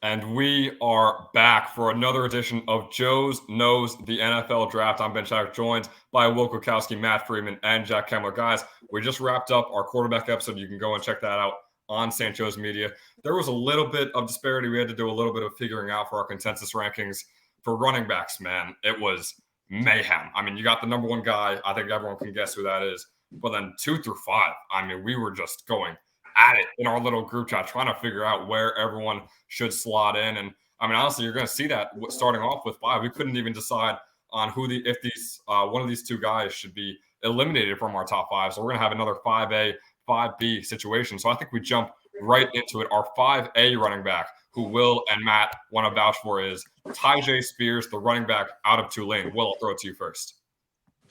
And we are back for another edition of Joe's Knows the NFL Draft. I'm Ben Shack, joined by Will Kukowski, Matt Freeman, and Jack Kemmler. Guys, we just wrapped up our quarterback episode. You can go and check that out on Sancho's Media. There was a little bit of disparity. We had to do a little bit of figuring out for our consensus rankings for running backs, man. It was mayhem. I mean, you got the number one guy. I think everyone can guess who that is. But then 2 through 5, I mean, we were just going at it in our little group chat, trying to figure out where everyone should slot in. And I mean, honestly, you're going to see that starting off with 5. We couldn't even decide on if these one of these two guys should be eliminated from our top 5. So we're going to have another 5A, 5B situation. So I think we jump right into it. Our 5A running back, who Will and Matt want to vouch for, is Taj Spears, the running back out of Tulane. Will, I'll throw it to you first.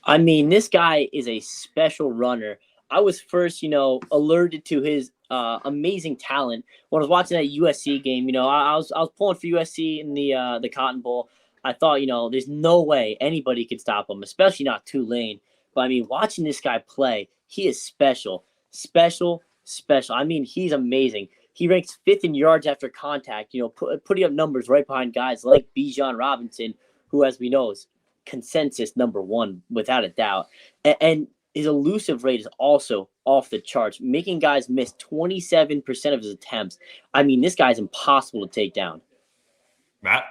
I mean, this guy is a special runner. I was first, alerted to his amazing talent when I was watching that USC game. I was pulling for USC in the Cotton Bowl. I thought, there's no way anybody could stop him, especially not Tulane. But I mean, watching this guy play, he is special. I mean, he's amazing. He ranks 5th in yards after contact. Putting up numbers right behind guys like Bijan Robinson, who, as we know, is consensus number 1 without a doubt. And his elusive rate is also off the charts, making guys miss 27% of his attempts. I mean, this guy's impossible to take down. Matt?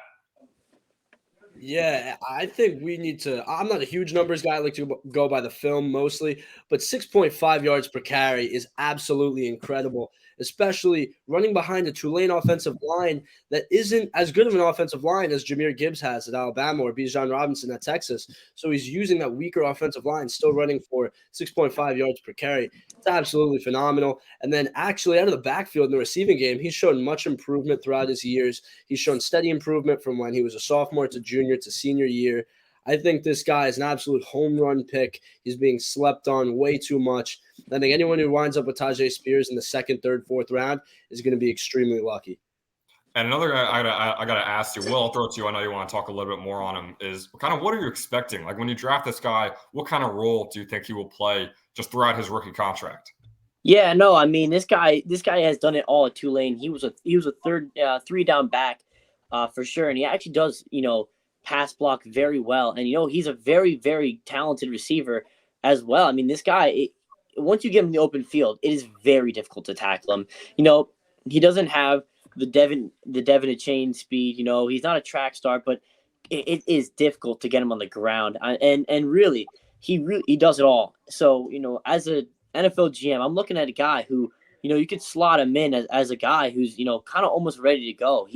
Yeah, I think we need to – I'm not a huge numbers guy. I like to go by the film mostly. But 6.5 yards per carry is absolutely incredible, especially running behind a Tulane offensive line that isn't as good of an offensive line as Jamir Gibbs has at Alabama or Bijan Robinson at Texas. So he's using that weaker offensive line, still running for 6.5 yards per carry. It's absolutely phenomenal. And then actually out of the backfield in the receiving game, he's shown much improvement throughout his years. He's shown steady improvement from when he was a sophomore to junior to senior year. I think this guy is an absolute home run pick. He's being slept on way too much. I think anyone who winds up with Taj Spears in the 2nd, 3rd, 4th round is going to be extremely lucky. And another guy I got to ask you, Will, I'll throw it to you. I know you want to talk a little bit more on him, is kind of what are you expecting? Like when you draft this guy, what kind of role do you think he will play just throughout his rookie contract? Yeah, no, I mean, this guy has done it all at Tulane. He was a 3-down back for sure. And he actually does, pass block very well. And, he's a very, very talented receiver as well. I mean, this guy, once you get him in the open field, it is very difficult to tackle him. He doesn't have the Devon chain speed. He's not a track star, but it is difficult to get him on the ground. And really, he does it all. So, as a NFL GM, I'm looking at a guy who, you could slot him in as a guy who's, kind of almost ready to go.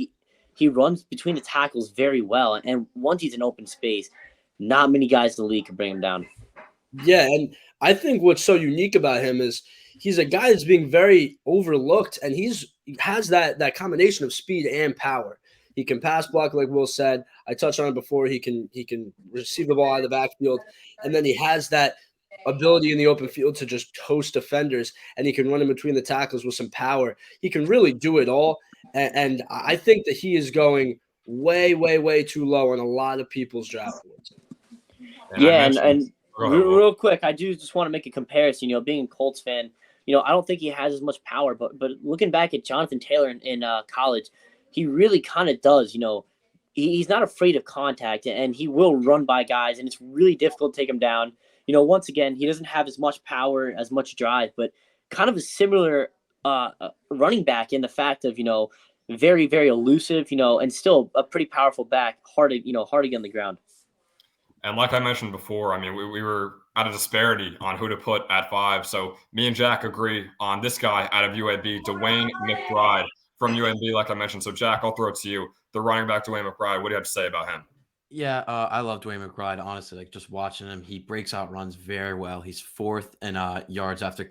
He runs between the tackles very well. And once he's in open space, not many guys in the league can bring him down. Yeah, and I think what's so unique about him is he's a guy that's being very overlooked, and he has that combination of speed and power. He can pass block, like Will said. I touched on it before. He can receive the ball out of the backfield, and then he has that ability in the open field to just toast defenders, and he can run in between the tackles with some power. He can really do it all, and I think that he is going way, way, way too low on a lot of people's draft boards. Yeah, and real quick, I do just want to make a comparison. Being a Colts fan, I don't think he has as much power, but looking back at Jonathan Taylor in college, he really kind of does. He's not afraid of contact, and he will run by guys, and it's really difficult to take him down. Once again, he doesn't have as much power, as much drive, but kind of a similar running back in the fact of, very, very elusive, and still a pretty powerful back, hard to get on the ground. And like I mentioned before, I mean, we were at a disparity on who to put at 5. So me and Jack agree on this guy out of UAB, Dwayne McBride from UAB, like I mentioned. So, Jack, I'll throw it to you. The running back, Dwayne McBride, what do you have to say about him? Yeah, I love Dwayne McBride. Honestly, like just watching him, he breaks out runs very well. He's 4th in yards after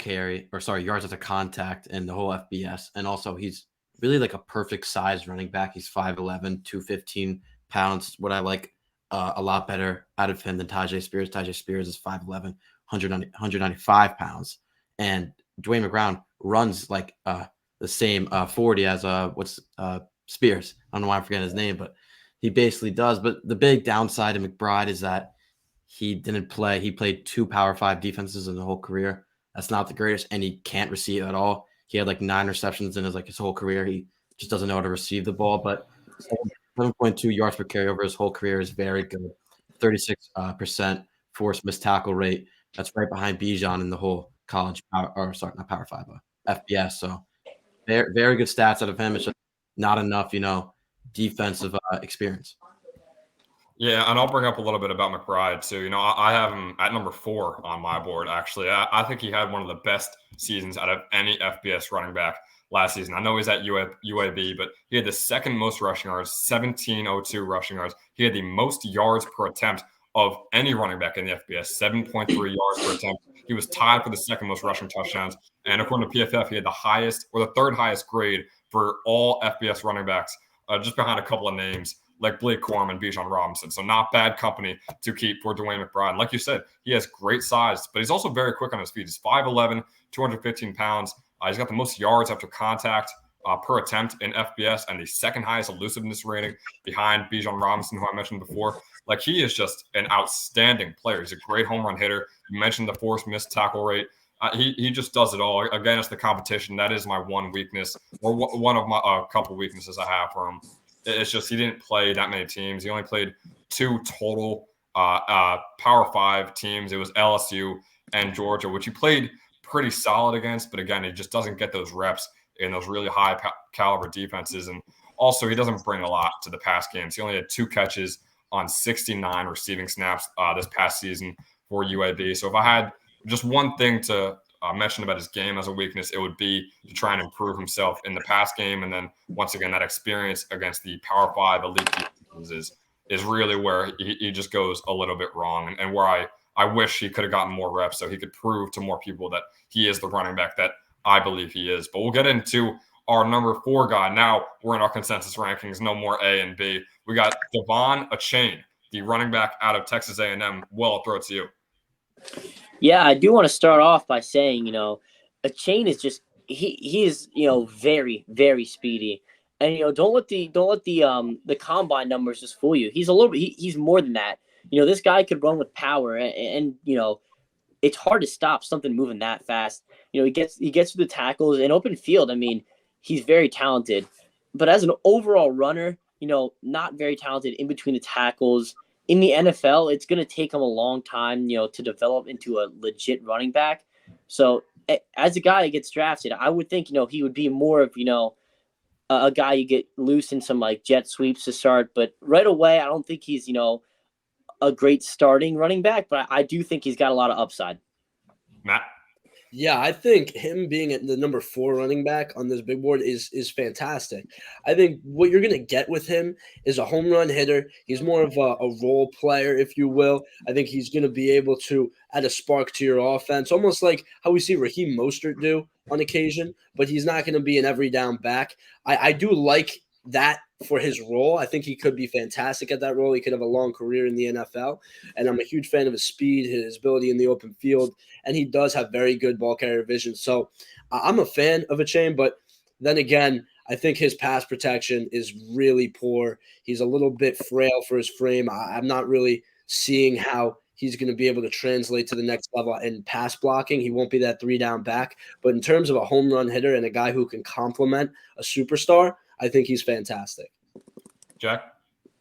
contact in the whole FBS. And also he's really like a perfect size running back. He's 5'11", 215 pounds. What I like a lot better out of him than Taj Spears. Taj Spears is 5'11", 195 pounds. And Dwayne McBride runs like the same 40 as Spears. I don't know why I'm forgetting his name, but he basically does. But the big downside to McBride is that he didn't play. He played 2 Power 5 defenses in the whole career. That's not the greatest, and he can't receive at all. He had like 9 receptions in his whole career. He just doesn't know how to receive the ball. But 7.2 yards per carry over his whole career is very good. 36% forced missed tackle rate. That's right behind Bijan in the whole college, not Power 5, but FBS. So very, very good stats out of him. It's just not enough, defensive experience. Yeah, and I'll bring up a little bit about McBride too. I have him at number 4 on my board, actually. I think he had one of the best seasons out of any FBS running back last season. I know he's at UAB, but he had the second most rushing yards, 1702 rushing yards. He had the most yards per attempt of any running back in the FBS, 7.3 yards per attempt. He was tied for the second most rushing touchdowns. And according to PFF, he had the highest or the third highest grade for all FBS running backs, just behind a couple of names like Blake Corum and Bijan Robinson. So not bad company to keep for Dwayne McBride. And like you said, he has great size, but he's also very quick on his feet. He's 5'11", 215 pounds. He's got the most yards after contact per attempt in FBS and the second highest elusiveness rating behind Bijan Robinson, who I mentioned before. Like, he is just an outstanding player. He's a great home run hitter. You mentioned the forced missed tackle rate. He just does it all. Again, it's the competition. That is my one weakness, or one of my couple weaknesses I have for him. It's just he didn't play that many teams. He only played 2 total Power 5 teams. It was LSU and Georgia, which he played pretty solid against. But again, he just doesn't get those reps in those really high caliber defenses. And also, he doesn't bring a lot to the pass games. He only had 2 catches on 69 receiving snaps this past season for UAB. So if I had just one thing to mention about his game as a weakness, it would be to try and improve himself in the pass game. And then once again, that experience against the Power 5 elite defenses is really where he just goes a little bit wrong, and where I wish he could have gotten more reps so he could prove to more people that he is the running back that I believe he is. But we'll get into our number 4 guy. Now we're in our consensus rankings, no more A and B. We got Devonta, the running back out of Texas A&M. Will, I'll throw it to you. Yeah, I do want to start off by saying, a chain is just he is very, very speedy, and don't let the combine numbers just fool you. He's a little bit he's more than that. This guy could run with power, and it's hard to stop something moving that fast. He gets through the tackles in open field. I mean, he's very talented, but as an overall runner, not very talented in between the tackles. In the NFL, it's going to take him a long time, to develop into a legit running back. So as a guy that gets drafted, I would think, he would be more of, a guy you get loose in some like jet sweeps to start. But right away, I don't think he's, a great starting running back, but I do think he's got a lot of upside. Matt? Yeah, I think him being at the number 4 running back on this big board is fantastic. I think what you're going to get with him is a home run hitter. He's more of a role player, if you will. I think he's going to be able to add a spark to your offense, almost like how we see Raheem Mostert do on occasion, but he's not going to be an every down back. I do like that for his role. I think he could be fantastic at that role. He could have a long career in the NFL, and I'm a huge fan of his speed, his ability in the open field, and he does have very good ball carrier vision. So I'm a fan of a chain, but then again, I think his pass protection is really poor. He's a little bit frail for his frame. I'm not really seeing how he's going to be able to translate to the next level in pass blocking. He won't be that 3-down back, but in terms of a home run hitter and a guy who can complement a superstar, I think he's fantastic. Jack?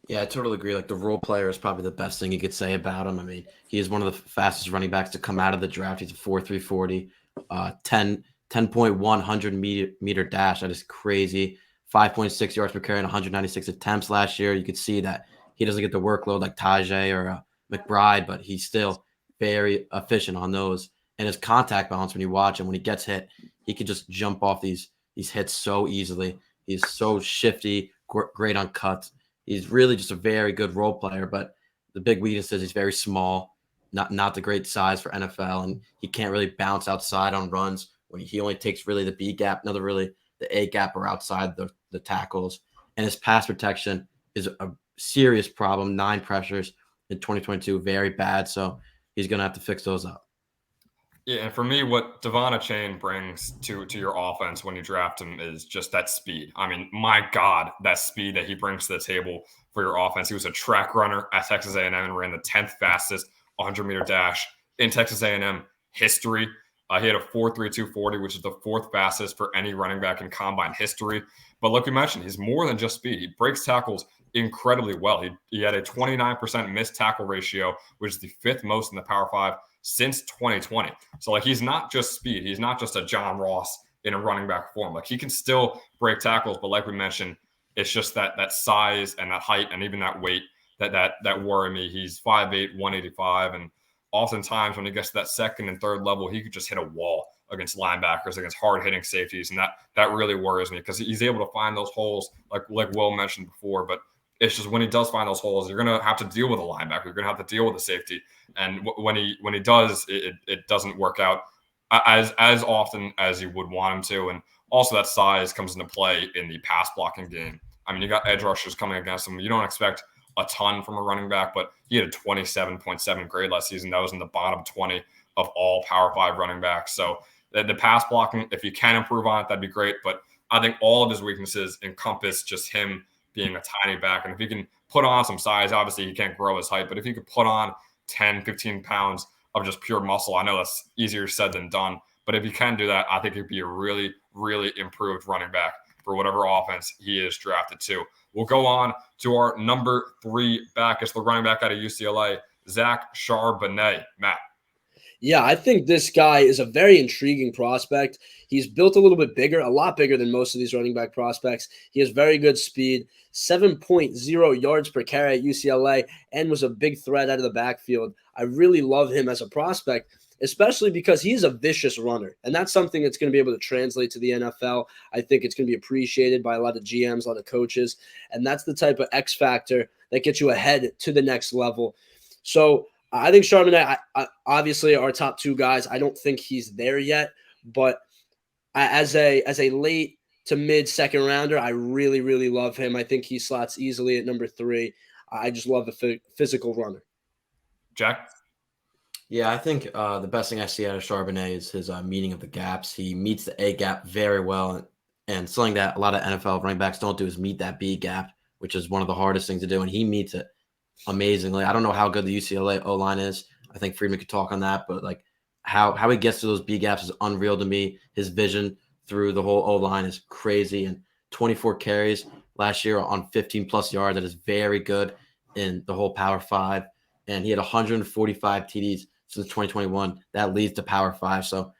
Yeah, I totally agree. Like, the role player is probably the best thing you could say about him. I mean, he is one of the fastest running backs to come out of the draft. He's a 4.3 40, 10.1 100-meter dash. That is crazy. 5.6 yards per carry and 196 attempts last year. You could see that he doesn't get the workload like Tajay or McBride, but he's still very efficient on those. And his contact balance, when you watch him, when he gets hit, he can just jump off these hits so easily. He's so shifty, great on cuts. He's really just a very good role player, but the big weakness is he's very small, not the great size for NFL, and he can't really bounce outside on runs when he only takes really the B gap, never really the A gap or outside the tackles. And his pass protection is a serious problem. 9 pressures in 2022, very bad. So he's going to have to fix those up. Yeah, and for me, what Devonta brings to your offense when you draft him is just that speed. I mean, my God, that speed that he brings to the table for your offense. He was a track runner at Texas A&M and ran the 10th fastest 100-meter dash in Texas A&M history. He had a 4.32 40, which is the fourth fastest for any running back in combine history. But like we mentioned, he's more than just speed. He breaks tackles incredibly well. He had a 29% missed tackle ratio, which is the fifth most in the Power 5 since 2020. So like he's not just speed. He's not just a John Ross in a running back form. Like he can still break tackles, but like we mentioned, it's just that size and that height and even that weight that worry me. He's 5'8", 185, and oftentimes when he gets to that second and third level, he could just hit a wall against linebackers, against hard-hitting safeties, and that really worries me because he's able to find those holes, like Will mentioned before. But it's just when he does find those holes, you're going to have to deal with a linebacker. You're going to have to deal with a safety, and when he does, it doesn't work out as often as you would want him to. And also that size comes into play in the pass blocking game. I mean, you got edge rushers coming against him. You don't expect a ton from a running back, but he had a 27.7 grade last season. That was in the bottom 20 of all Power 5 running backs. So the pass blocking, if you can improve on it, that'd be great. But I think all of his weaknesses encompass just him being a tiny back. And if he can put on some size, obviously he can't grow his height, but if he could put on 10, 15 pounds of just pure muscle, I know that's easier said than done. But if he can do that, I think he'd be a really, really improved running back for whatever offense he is drafted to. We'll go on to our number 3 back. It's the running back out of UCLA, Zach Charbonnet. Matt. Yeah, I think this guy is a very intriguing prospect. He's built a little bit bigger, a lot bigger than most of these running back prospects. He has very good speed, 7.0 yards per carry at UCLA, and was a big threat out of the backfield. I really love him as a prospect, especially because he's a vicious runner. And that's something that's going to be able to translate to the NFL. I think it's going to be appreciated by a lot of GMs, a lot of coaches. And that's the type of X factor that gets you ahead to the next level. So I think Charbonnet, obviously our top 2 guys. I don't think he's there yet, but as a late to mid second rounder, I really, really love him. I think he slots easily at number 3. I just love the physical runner. Jack? Yeah, I think the best thing I see out of Charbonnet is his meeting of the gaps. He meets the A gap very well, and something that a lot of NFL running backs don't do is meet that B gap, which is one of the hardest things to do, and he meets it amazingly. I don't know how good the UCLA O-line is. I think Friedman could talk on that, but like how he gets to those B gaps is unreal to me. His vision through the whole O-line is crazy, and 24 carries last year on 15 plus yards. That is very good in the whole Power 5, and he had 145 TDs since 2021. That leads to Power 5. So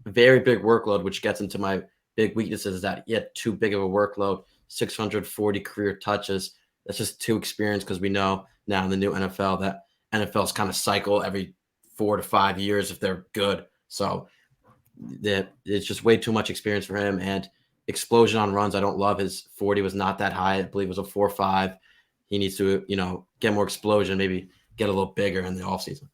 very big workload, which gets into my big weaknesses, is that he had too big of a workload, 640 career touches. That's just too experienced, because we know now in the new NFL that NFLs kind of cycle every 4 to 5 years if they're good. So it's just way too much experience for him. And explosion on runs, I don't love. His 40 was not that high. I believe it was a 4.5. He needs to, get more explosion, maybe get a little bigger in the offseason.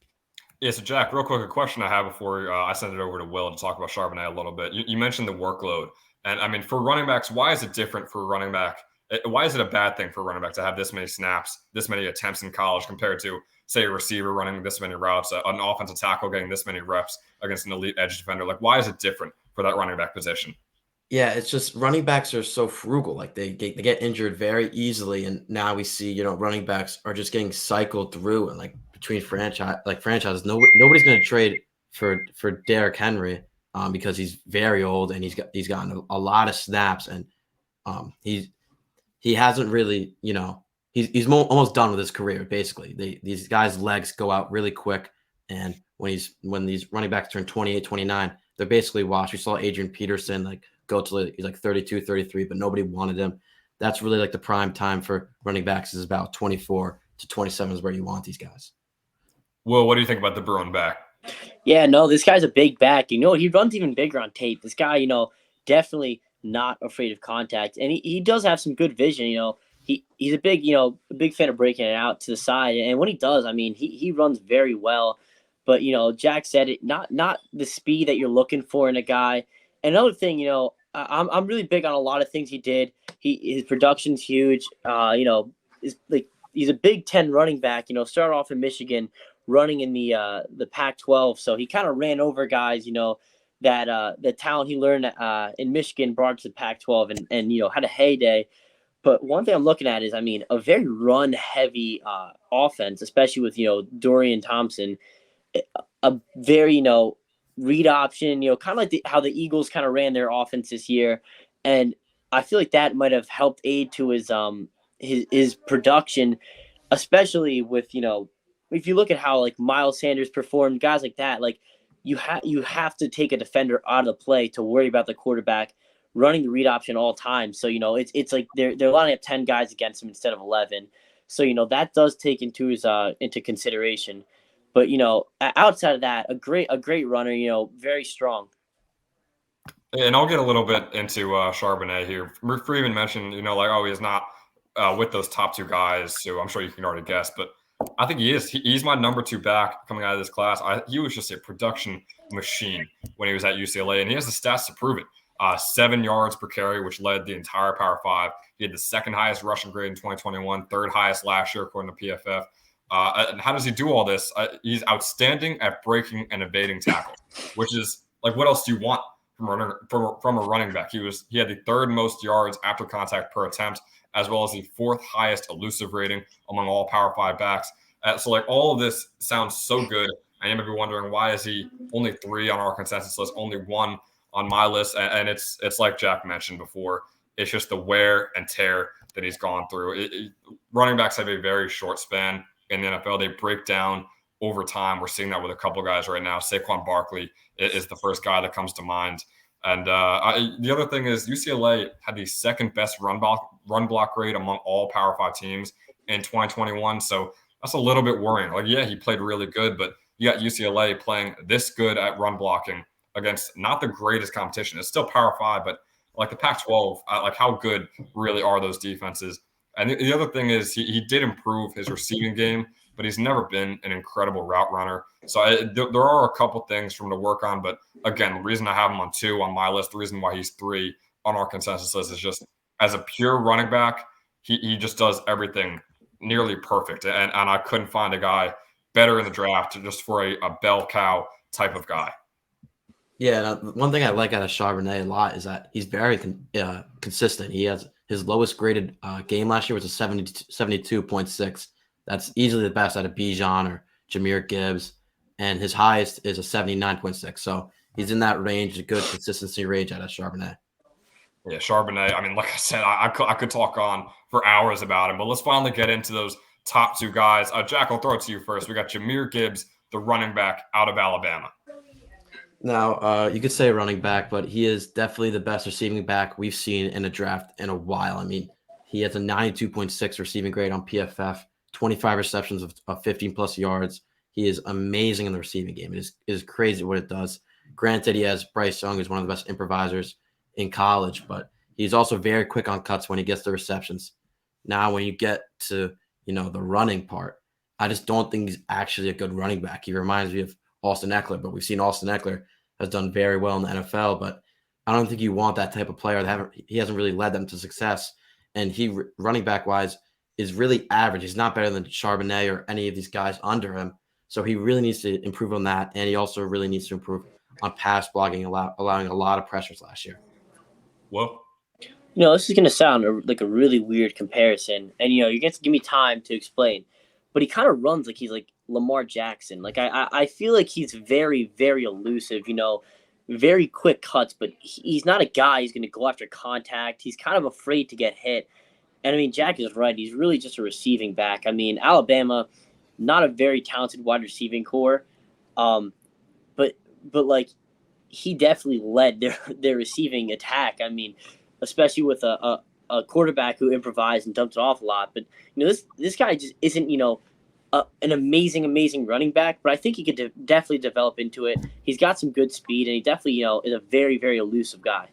Yeah, so Jack, real quick, a question I have before I send it over to Will to talk about Charbonnet a little bit. You mentioned the workload. And, I mean, for running backs, why is it different for a running back? Why is it a bad thing for a running back to have this many snaps, this many attempts in college compared to, say, a receiver running this many routes, an offensive tackle getting this many reps against an elite edge defender? Like, why is it different for that running back position? Yeah, it's just running backs are so frugal. Like they get injured very easily. And now we see, running backs are just getting cycled through, and like between franchises, nobody's going to trade for Derrick Henry because he's very old and he's gotten a lot of snaps, and he hasn't really, he's almost done with his career. Basically, these guys' legs go out really quick, and when these running backs turn 28, 29, they're basically washed. We saw Adrian Peterson go till he's 32, 33, but nobody wanted him. That's really the prime time for running backs is about 24 to 27 is where you want these guys. Will, what do you think about the Bruin back? Yeah, no, this guy's a big back. He runs even bigger on tape. This guy, definitely not afraid of contact. And he does have some good vision. He's a big fan of breaking it out to the side. And when he does, I mean, he runs very well. But, Jack said it, not the speed that you're looking for in a guy. Another thing, I'm really big on a lot of things he did. His production's huge. He's a Big Ten running back. Started off in Michigan, running in the Pac-12. So he kind of ran over guys. That the talent he learned in Michigan brought to the Pac-12 and had a heyday. But one thing I'm looking at is, a very run-heavy offense, especially with Dorian Thompson. A very read option, kind of like how the Eagles kind of ran their offense this year. And I feel like that might have helped aid to his production, especially with, if you look at how like Miles Sanders performed, guys like that, like you have to take a defender out of the play to worry about the quarterback running the read option all time. So, it's like they're lining up 10 guys against him instead of 11. So, that does take into consideration. But, outside of that, a great runner, very strong. And I'll get a little bit into Charbonnet here. Freeman mentioned, he's not with those top two guys, so I'm sure you can already guess. But I think he is. He's my number 2 back coming out of this class. He was just a production machine when he was at UCLA, and he has the stats to prove it. 7 yards per carry, which led the entire Power 5. He had the second highest rushing grade in 2021, third highest last year according to PFF. And how does he do all this? He's outstanding at breaking and evading tackles, which is like, what else do you want from a running back? He had the 3rd most yards after contact per attempt, as well as the 4th highest elusive rating among all Power 5 backs. So like all of this sounds so good. And you may be wondering, why is he only 3 on our consensus list, only 1 on my list? And it's like Jack mentioned before, it's just the wear and tear that he's gone through. Running backs have a very short span in the NFL. They break down over time. We're seeing that with a couple guys right now. Saquon Barkley is the first guy that comes to mind. And the other thing is UCLA had the 2nd best run block grade among all Power 5 teams in 2021. So that's a little bit worrying. Like, yeah, he played really good, but you got UCLA playing this good at run blocking against not the greatest competition. It's still Power 5, but like the Pac-12, like how good really are those defenses? And the other thing is he did improve his receiving game, but he's never been an incredible route runner. So there are a couple things for him to work on. But again, the reason I have him on 2 on my list, the reason why he's 3 on our consensus list is just as a pure running back, he just does everything nearly perfect. And I couldn't find a guy better in the draft just for a bell cow type of guy. Yeah, one thing I like out of Charbonnet a lot is that he's very consistent. He has his lowest graded game last year was a 72.6. That's easily the best out of Bijan or Jamir Gibbs. And his highest is a 79.6. So he's in that range, a good consistency range out of Charbonnet. Yeah, Charbonnet. I mean, like I said, I could talk on for hours about him, but let's finally get into those top 2 guys. Jack, I'll throw it to you first. We got Jamir Gibbs, the running back out of Alabama. Now, you could say running back, but he is definitely the best receiving back we've seen in a draft in a while. I mean, he has a 92.6 receiving grade on PFF, 25 receptions of 15-plus yards. He is amazing in the receiving game. It is crazy what it does. Granted, he has Bryce Young, who's one of the best improvisers in college, but he's also very quick on cuts when he gets the receptions. Now, when you get to, the running part, I just don't think he's actually a good running back. He reminds me of Austin Eckler, but we've seen Austin Eckler has done very well in the NFL, but I don't think you want that type of player. He hasn't really led them to success, and he, running back wise, is really average. He's not better than Charbonnet or any of these guys under him, so he really needs to improve on that, and he also really needs to improve on pass blocking, allowing a lot of pressures last year. Whoa. This is going to sound like a really weird comparison, and you're going to give me time to explain, but he kind of runs like he's like Lamar Jackson. Like I feel like he's very, very elusive, very quick cuts, but he's not a guy who's going to go after contact. He's kind of afraid to get hit. And I mean, Jack is right. He's really just a receiving back. I mean, Alabama, not a very talented wide receiving core. But like he definitely led their receiving attack. I mean, especially with a quarterback who improvised and dumped it off a lot. But this guy just isn't an amazing running back, but I think he could definitely develop into it. He's got some good speed, and he definitely, is a very, very elusive guy.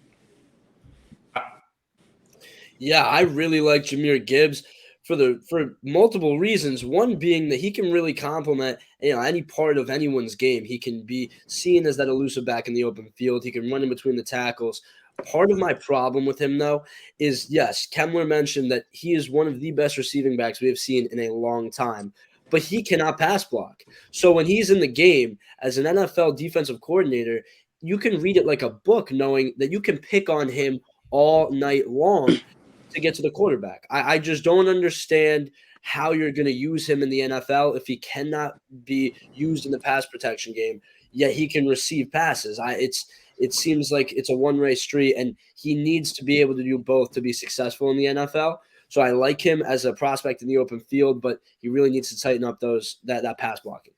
Yeah, I really like Jamir Gibbs for multiple reasons. One being that he can really complement any part of anyone's game. He can be seen as that elusive back in the open field. He can run in between the tackles. Part of my problem with him, though, is, yes, Kemmler mentioned that he is one of the best receiving backs we have seen in a long time, but he cannot pass block. So when he's in the game as an NFL defensive coordinator, you can read it like a book, knowing that you can pick on him all night long to get to the quarterback. I just don't understand how you're going to use him in the NFL if he cannot be used in the pass protection game. yet he can receive passes. It seems like it's a one-way street, and he needs to be able to do both to be successful in the NFL. So I like him as a prospect in the open field, but he really needs to tighten up that pass blocking.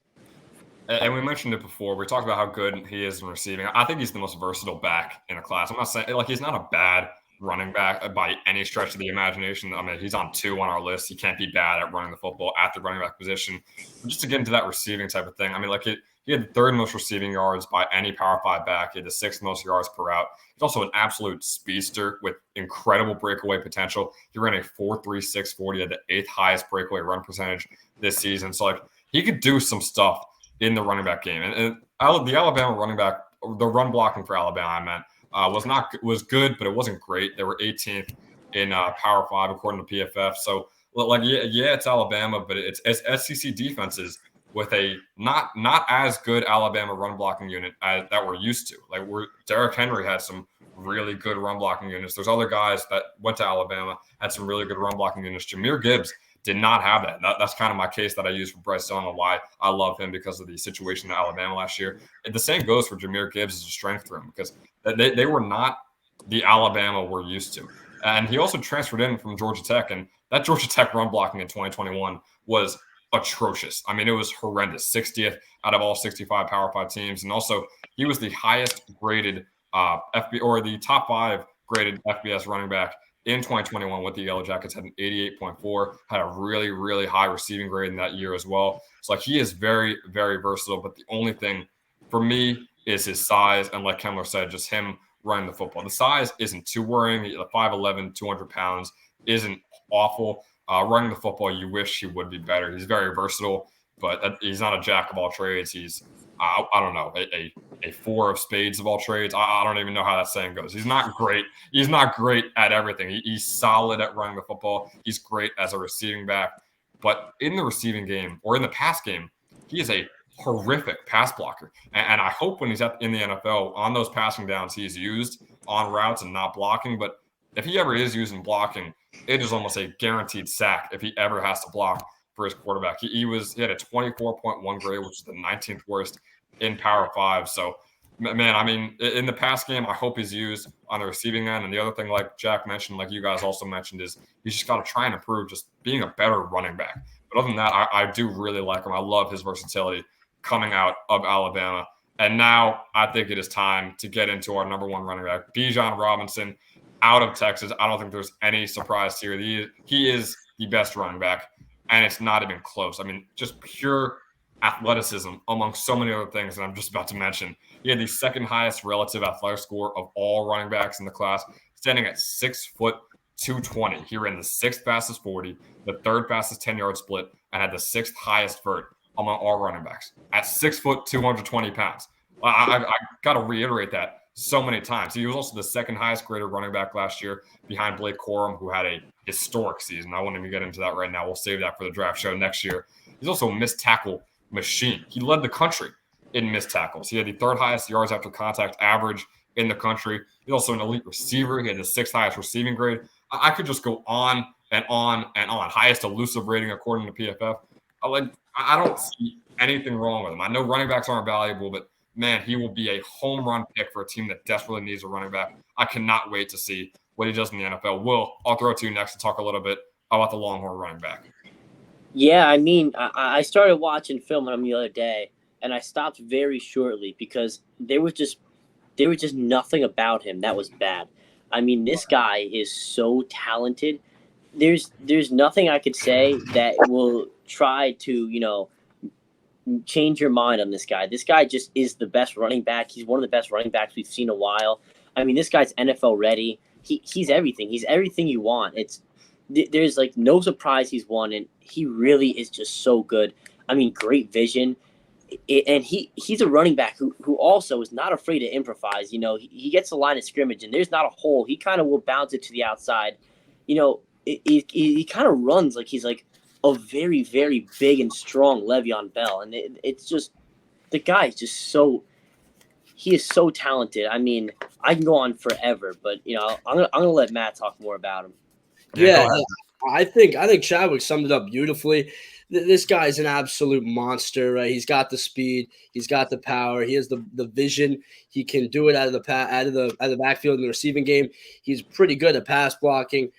And we mentioned it before. We talked about how good he is in receiving. I think he's the most versatile back in the class. I'm not saying like he's not a bad running back by any stretch of the imagination. I mean, he's on 2 on our list. He can't be bad at running the football at the running back position. But just to get into that receiving type of thing, I mean, like he had the 3rd most receiving yards by any Power 5 back. He had the 6th most yards per route. He's also an absolute speedster with incredible breakaway potential. He ran a 4.36 40, had the 8th highest breakaway run percentage this season. So like he could do some stuff in the running back game. And the Alabama running back, the run blocking for Alabama, I meant, was good, but it wasn't great. They were 18th in Power 5 according to PFF. So like yeah, it's Alabama, but it's SEC defenses with a not as good Alabama run blocking unit that we're used to. Like Derrick Henry had some really good run blocking units. There's other guys that went to Alabama had some really good run blocking units. Jamir Gibbs did not have that. That's kind of my case that I use for Bryce Young and why I love him because of the situation in Alabama last year. And the same goes for Jamir Gibbs as a strength to him because they were not the Alabama we're used to. And he also transferred in from Georgia Tech, and that Georgia Tech run blocking in 2021 was atrocious. I mean, it was horrendous. 60th out of all 65 Power 5 teams. And also, he was the highest graded the top 5 graded FBS running back in 2021 with the Yellow Jackets, had an 88.4, had a really, really high receiving grade in that year as well. So like he is very, very versatile. But the only thing for me is his size. And like Kemmler said, just him running the football. The size isn't too worrying. 5'11", 200 pounds isn't awful. Running the football, you wish he would be better. He's very versatile, but he's not a jack of all trades. He's, I don't know, a 4 of spades of all trades. I don't even know how that saying goes. He's not great. He's not great at everything. He's solid at running the football. He's great as a receiving back. But in the receiving game or in the pass game, he is a horrific pass blocker. And I hope when he's in the NFL, on those passing downs, he's used on routes and not blocking. But if he ever is using blocking, it is almost a guaranteed sack if he ever has to block for his quarterback. He had a 24.1 grade, which is the 19th worst in Power 5. So, man, I mean, in the pass game, I hope he's used on the receiving end. And the other thing, like Jack mentioned, like you guys also mentioned, is he's just got to try and improve just being a better running back. But other than that, I do really like him. I love his versatility coming out of Alabama. And now I think it is time to get into our number 1 running back, Bijan Robinson, out of Texas. I don't think there's any surprise here. He is the best running back, and it's not even close. I mean, just pure athleticism among so many other things that I'm just about to mention. He had the 2nd highest relative athletic score of all running backs in the class, standing at 6 foot 220. He ran the 6th fastest 40, the 3rd fastest 10-yard split, and had the 6th highest vert among all running backs at 6 foot 220 pounds. I got to reiterate that so many times. He was also the 2nd highest graded running back last year behind Blake Corum, who had a historic season. I won't even get into that right now. We'll save that for the draft show next year. He's also a missed tackle machine. He led the country in missed tackles. He had the 3rd highest yards after contact average in the country. He's also an elite receiver. He had the 6th highest receiving grade. I could just go on and on and on. Highest elusive rating according to PFF. I don't see anything wrong with him. I know running backs aren't valuable, but man, he will be a home run pick for a team that desperately needs a running back. I cannot wait to see what he does in the NFL. Will, I'll throw it to you next to talk a little bit about the Longhorn running back. Yeah, I mean, I started watching film on him the other day, and I stopped very shortly because there was just nothing about him that was bad. I mean, this guy is so talented. There's nothing I could say that will try to, change your mind on this guy. This guy just is the best running back. He's one of the best running backs we've seen in a while. I mean, this guy's NFL ready. He's everything. He's everything you want. There's like no surprise he's won, and he really is just so good. I mean, great vision. And he's a running back who also is not afraid to improvise. He gets the line of scrimmage, and there's not a hole. He kind of will bounce it to the outside. He kind of runs like he's like a very, very big and strong Le'Veon Bell. And it's just, the guy is just he is so talented. I mean, I can go on forever, but, I'm gonna let Matt talk more about him. Yeah, I think Chadwick summed it up beautifully. This guy's an absolute monster, right? He's got the speed, he's got the power, he has the vision. He can do it out of the backfield in the receiving game. He's pretty good at pass blocking.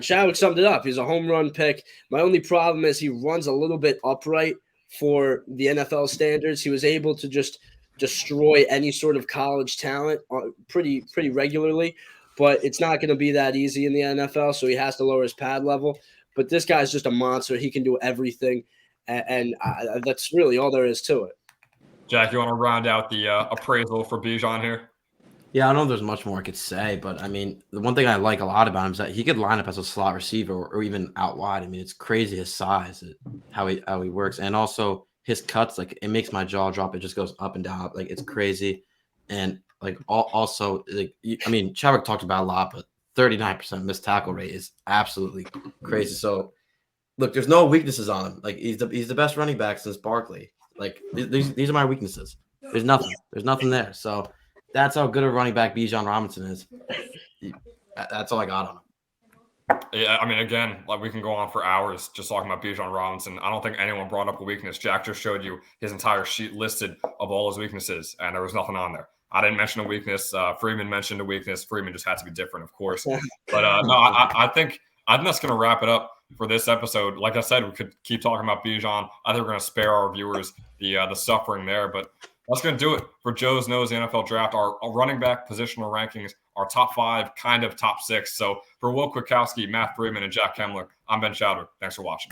Chadwick summed it up. He's a home run pick. My only problem is he runs a little bit upright for the NFL standards. He was able to just destroy any sort of college talent pretty regularly, but it's not going to be that easy in the NFL, so he has to lower his pad level. But this guy's just a monster. He can do everything, and that's really all there is to it. Jack, you want to round out the appraisal for Bijan here? Yeah, I don't know if there's much more I could say, but I mean, the one thing I like a lot about him is that he could line up as a slot receiver or even out wide. I mean, it's crazy his size, how he works, and also his cuts. Like, it makes my jaw drop. It just goes up and down. Like, it's crazy, and like also, like, I mean, Chadwick talked about a lot, but 39% missed tackle rate is absolutely crazy. So, look, there's no weaknesses on him. Like, he's the best running back since Barkley. Like, these are my weaknesses. There's nothing there. So that's how good a running back Bijan Robinson is. That's all I got on him. Yeah, I mean, again, like, we can go on for hours just talking about Bijan Robinson. I don't think anyone brought up a weakness. Jack just showed you his entire sheet listed of all his weaknesses, and there was nothing on there. I didn't mention a weakness. Freeman mentioned a weakness. Freeman just had to be different, of course. But no, I think that's going to wrap it up for this episode. Like I said, we could keep talking about Bijan. I think we're going to spare our viewers the suffering there, but that's going to do it for Joe's Knows the NFL Draft. Our running back positional rankings, our top 5, kind of top 6. So for Will Kwiatkowski, Matt Freeman, and Jack Kemmler, I'm Ben Chowder. Thanks for watching.